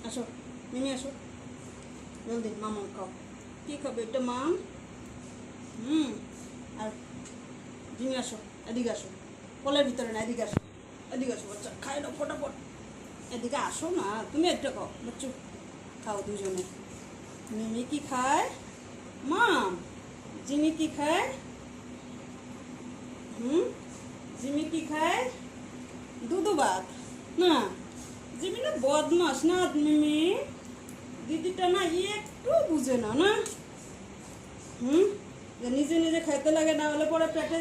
আসো মিমি আসো জলদি মামা খাও কী খাবে এটা মাম আর জিমি আসো এদিকে আসো কলের ভিতরে না এদিকে আসো বাচ্চা খাই দাও ফটাফট এদিকে আসো না তুমি একটা খাও বাচ্চু খাও দুজনে মিমি কি খায় মাম জিমি কি খায় জিমি কি খায় দুধু ভাত না জিমি না বদমাস না মিমি দিদিটা না একটু বুঝে না না যে নিজে নিজে খাইতে লাগে না হলে পরে পেটে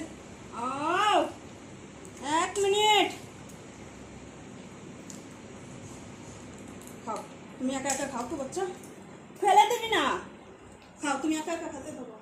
আও 1 মিনিট খাও তুমি একা একা খাও তো বাচ্চা ফেলে দিবি না খাও তুমি একা একা খেতে দেবো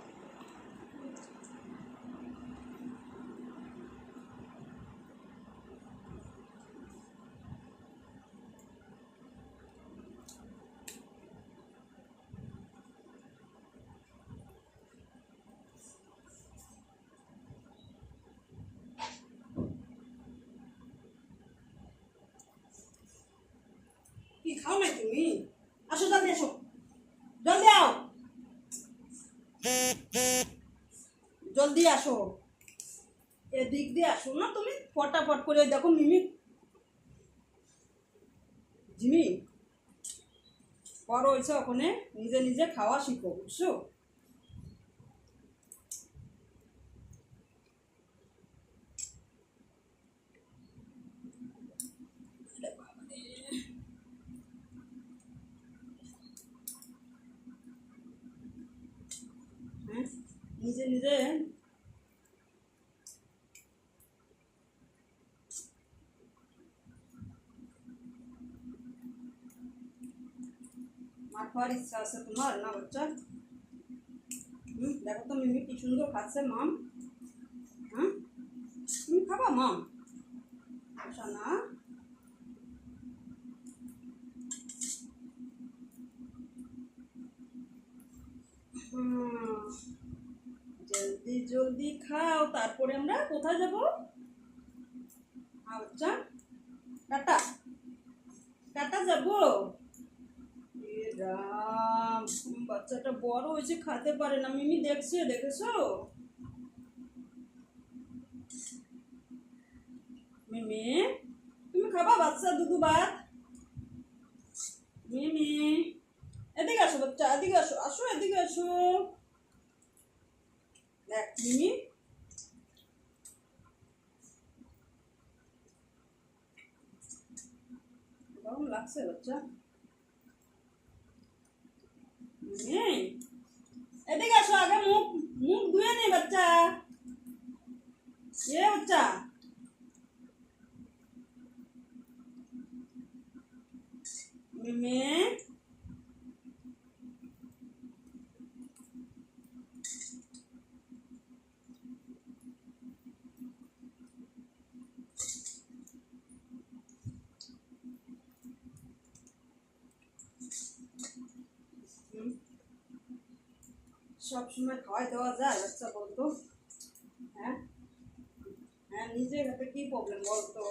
কি খাও নাই তুমি আসো জলদি আসো জলদি আও জলদি আসো এদিক দিয়ে আসো না তুমি ফটাফট করে দেখো মিমি জিমি বড় হয়েছে ওখানে নিজে নিজে খাওয়া শিখো বুঝছো হ্যাঁ নিজে নিজে মার খাওয়ার ইচ্ছা আছে তোমার না বাচ্চা দেখো তো মিমি কি সুন্দর খাচ্ছে মাম হ্যাঁ তুমি খাবা মাম আচ্ছা না জলদি জলদি খাও তারপরে আমরা কোথায় যাব আচ্ছা টাটা টাটা যাবো রাম বাচ্চাটা বড় হয়েছে খেতে পারে না মিমি দেখেছো মিমি তুমি খাবা বাচ্চা দুধু ভাত মিমি এদিকে আসো বাচ্চা এদিকে আসো আসো এদিকে আসো দেখ মিমি গরম লাগছে বাচ্চা এদিকে আসো আগে মুখ মুখ ধুয়ে নে বাচ্চা বাচ্চা মিমি সব সময় খাওয়াই দেওয়া যায় বাচ্চা বলতো হ্যাঁ হ্যাঁ নিজের হাতে কি প্রবলেম বলতো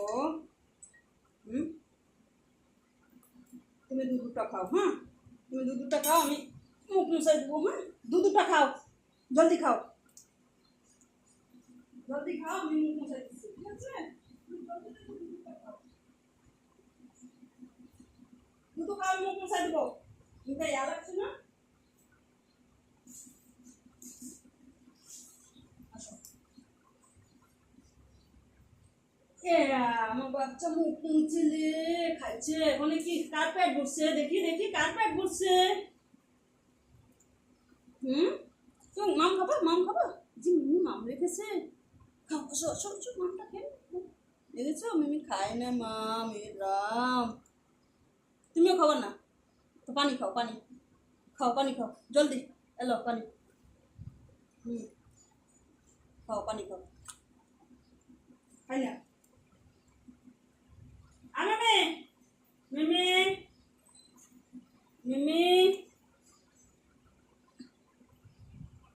তুমি দুধটা খাও হ্যাঁ তুমি দুধটা খাও আমি মুখ মুছাই দেবো হ্যাঁ দুধটা খাও জলদি খাও আমি মুখ মুছাই দিচ্ছি ঠিক আছে দুধ খাও আমি মুখ মুছাই দেবো মুখে ইয়া লাগছে না আমার বাচ্চা মুখ মুছিলে খাইছে মানে কি কার্পেট ঘুরছে দেখি দেখি কার্পেট ঘুরছে তো মাম খাবা জি মিমি মাম রেখেছে খাও আসো আসো আসো মামটা খেয়ে দেখেছো মিমি খায় না মাম এ রাম তুমিও খাবা না তো পানি খাও পানি খাও জলদি এলো পানি খাও পানি খাও খাই না Mimi, Mimi, Mimi.